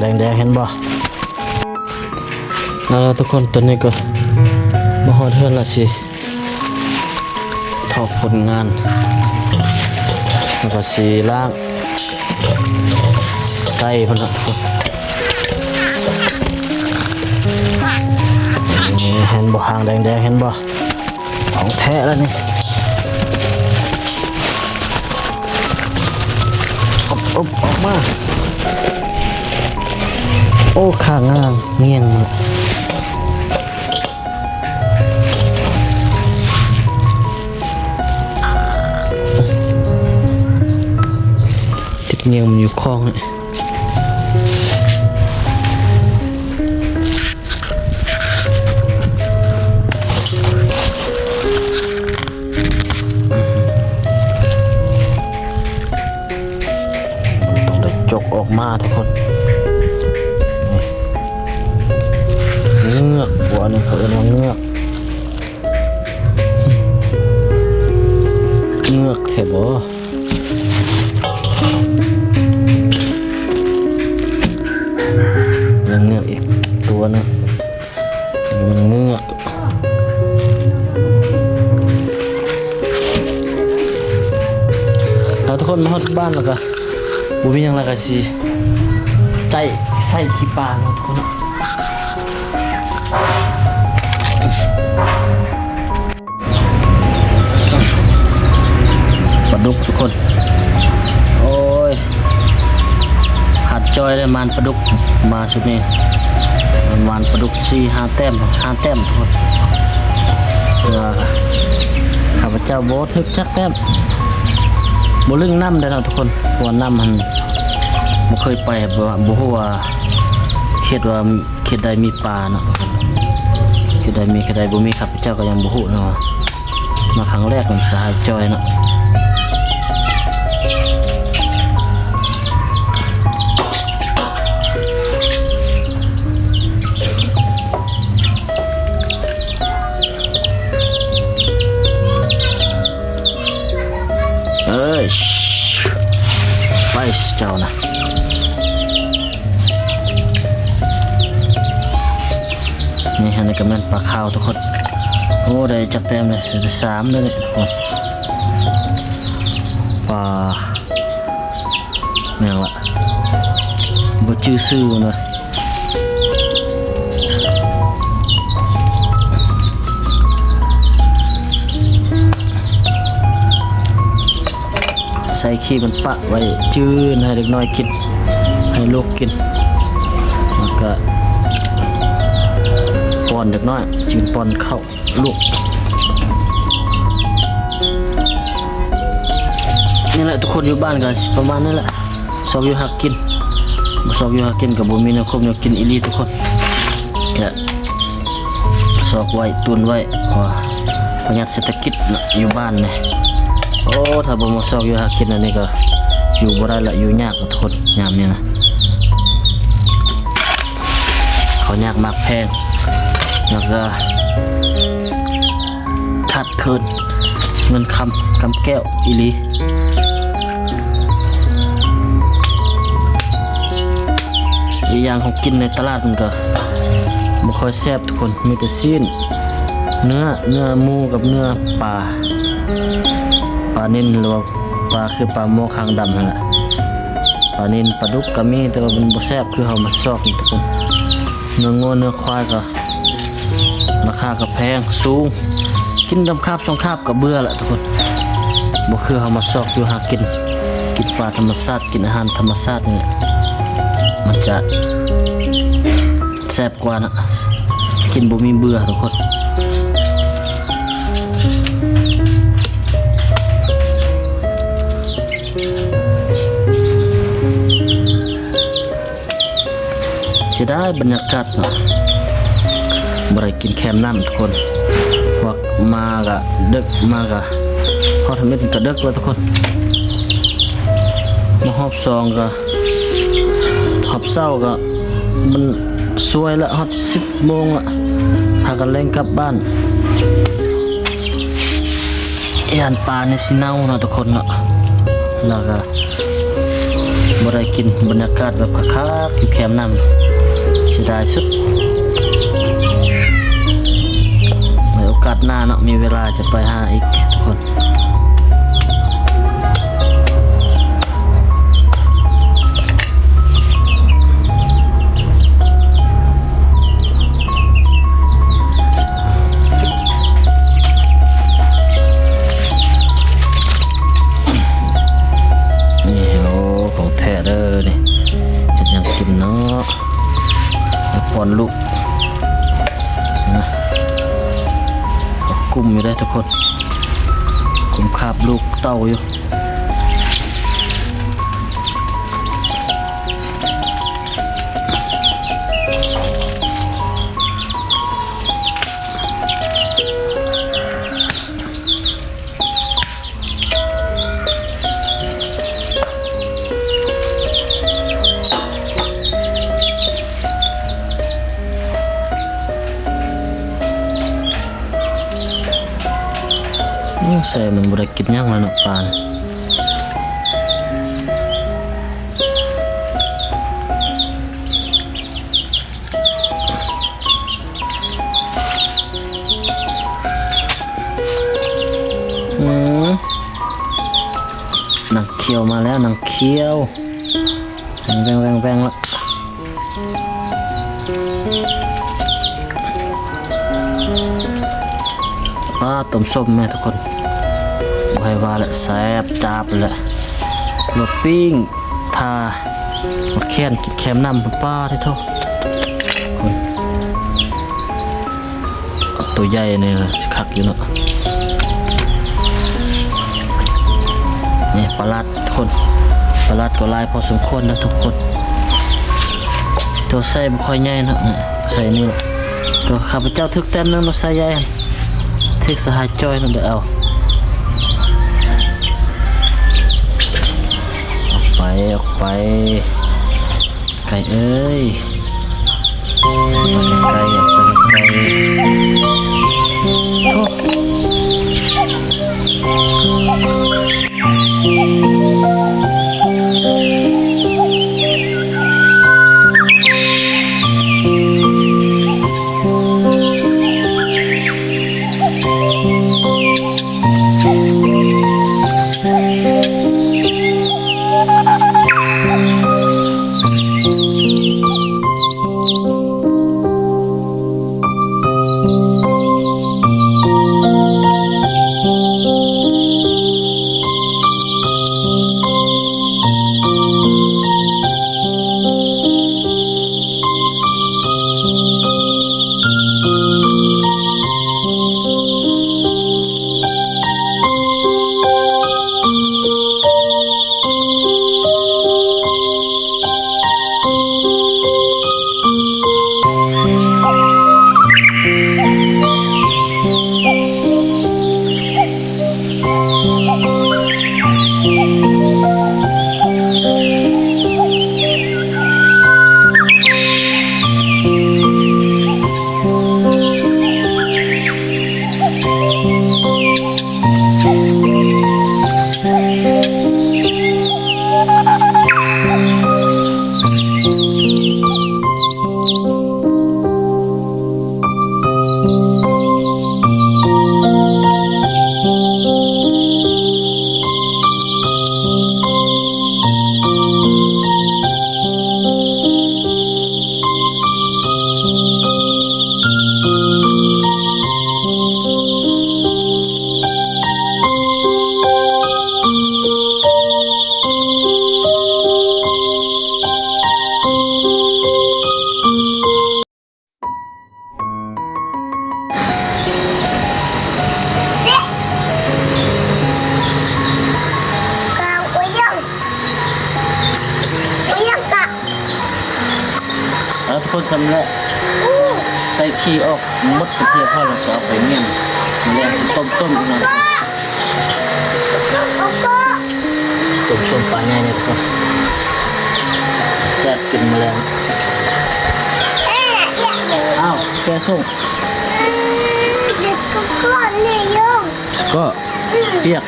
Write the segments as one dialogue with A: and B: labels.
A: แดงๆเห็นบ่ทุกคนตอนนี้ก็มาฮอดเฮือนละสิทอผลงานแล้วก็สีล้างใส่พุ่นน่ะนี่เห็นบ่หางแดงๆเห็นบ่ของแท้แล้วนี่ออกมาโอ้ข้างงามเงี้ยงมาติดเงี้ยงมันอยู่คลองเนี่ยจกออกมาทุกคนเงือกหัวนี่เขาเรียกว่าเงือกแค่บ่ยังเงือกอีกตัวนึงมันเงือกแล้วทุกคนมาฮอดบ้านแล้วก็บุมีอย่างไรกันสิใจใส่ขี้ปลาเนาะทุกคนปลาดุกทุกคนโอ้ยขาดจอยเลยมันปลาดุกมาสุดนี้มันปลาดุก4-5 แต้ม5 แต้มทุกคนข้าพเจ้าโบทึกจักแต้มโบลึงน้ำได้แล้วทุกคนเพราะว่าน้ำมันไม่เคยไปบ่ฮู้ว่าเขตใดมีปลาเนาะเขตใดมีเขตใดบ่มีครับเจ้าก็ยังบ่ฮู้เนาะมาครั้งแรกผมสหายจอยเนาะไปเจ้านะนี่ฮะนี่ก็มันปลาขาวทุกคนโอ้ได้จักแต้มเลย3เลยเนี่ยปลาเนี่ยละบ่ชื่อซื่อเลยใส่ขี้มันปะไว้จื้นให้เด็กน้อยกินให้ลูกกินแล้วก็ป้อนเด็กน้อยจึงป้อนเข้าลูกนี่แหละทุกคนอยู่บ้านกันประมาณนี้แหละชอบอยู่หากินชอบอยู่หากินกับบุมีนะครบเนี่ยกินอีลีทุกคนแกชอบไว้ตุนไว้ประหยัดเศรษฐกิจอยู่บ้านเนี่ยโอ้ถ้าบ่มาซอกอยู่หากินอันนี้ก็อยู่บ่ได้ละอยู่ยากทุกคนยามนี้นะเขายากมากแพงแล้วก็ขาดเคินเงินคำแก้วอีลีอีกอย่างของกินในตลาดมันก็บ่ค่อยแซ่บทุกคนมีแต่ซีนเนื้อหมูกับเนื้อปลานิ่นหรือว่าปลาคือปลาโมคางดำนั่นแหละปลานิ่นปลาดุกก็มีแต่ว่ามันบ่แซ่บคือเฮามาซอกนี่ทุกคนเนื้องัวเนื้อควายก็ราคาก็แพงสูงกินดำคาบ2 คาบก็เบื่อละทุกคนบ่คือเฮามาซอกอยู่หากินปลาธรรมชาติกินอาหารธรรมชาตินี่มันจะแซ่บกว่านะกินบ่มีเบื่อทุกคนเสียดายบรรยากาศเนาะบ่ได้กินแคมน้ำทุกคนพวกมากะดึกมากะพอทำให้ถึงกระดึกแล้วทุกคนมาหอบซองกะหอบเศร้าก็มันสวยละหอบ10 โมงละพากันเล่นกลับบ้านยานปลาในสิเน่าเนาะทุกคนเนาะแล้วก็ บ่ได้กินบรรยากาศแบบคักๆอยู่แคมป์น้ำเสียดายสุดในโอกาสหน้าเนาะมีเวลาจะไปหาอีกทุกคนปอนลูกนะกุมอยู่ได้ทุกคนกุมคาบลูกเต้าอยู่ใส่มันบริกินย่างแล้วเนาะปานนางเขียวมาแล้วนางเขียวแวงละต้มส้มแม่ทุกคนไว้ว่าละแซ่บจับเลยลวกปิ้งทาหมดแค้นกินแคมน้ำป้าที่ทุกคนตัวใหญ่เนี่ยคักอยู่เนาะนี่ปลาดทุกคนปลาดก็ลายพอสมควรนะทุกคนตัวใส่บุค่อยใหญ่นะใส่นี่แหละตัวข้าพเจ้าทึกเต็มนึงมาใส่ใหญ่ทึกสหายจอยนั่นเดี๋ยวเอาออกไปไก่เอ้ยไก่ออกไปไก่โคนสำเร็จใส่ขี้ออกมดกระเทียมพ่อเราจะเอาไปเมี่ยงมาเลี้ยงต้มส้มอีกหน่อยต้มส้มปลาใหญ่เนี่ยครับแซ่บกินมาแล้วอ้าวแกส้มก็เปียก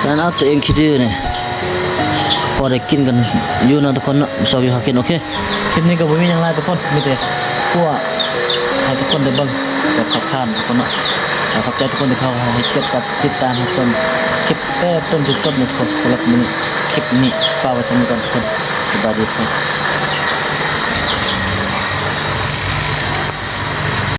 A: แล้วเอาตัวเองคิดดื้อเนี่ย พอได้กินกันอยู่เนาะทุกคนเนาะชอบอยู่หากินโอเคคลิปนี้ก็บ่มีหยังหลายทุกคนมีแต่คั่วให้ทุกคนได้เบิ่งแบบคร่าวๆทุกคนเนาะขอบใจทุกคนที่เข้าให้เก็บกับติดตามรับชมคลิปแต่ต้นถึงจบทุกคนสำหรับมื้อนี้คลิปนี้ฝากไว้สำหรับทุกคนสวัสดีครับ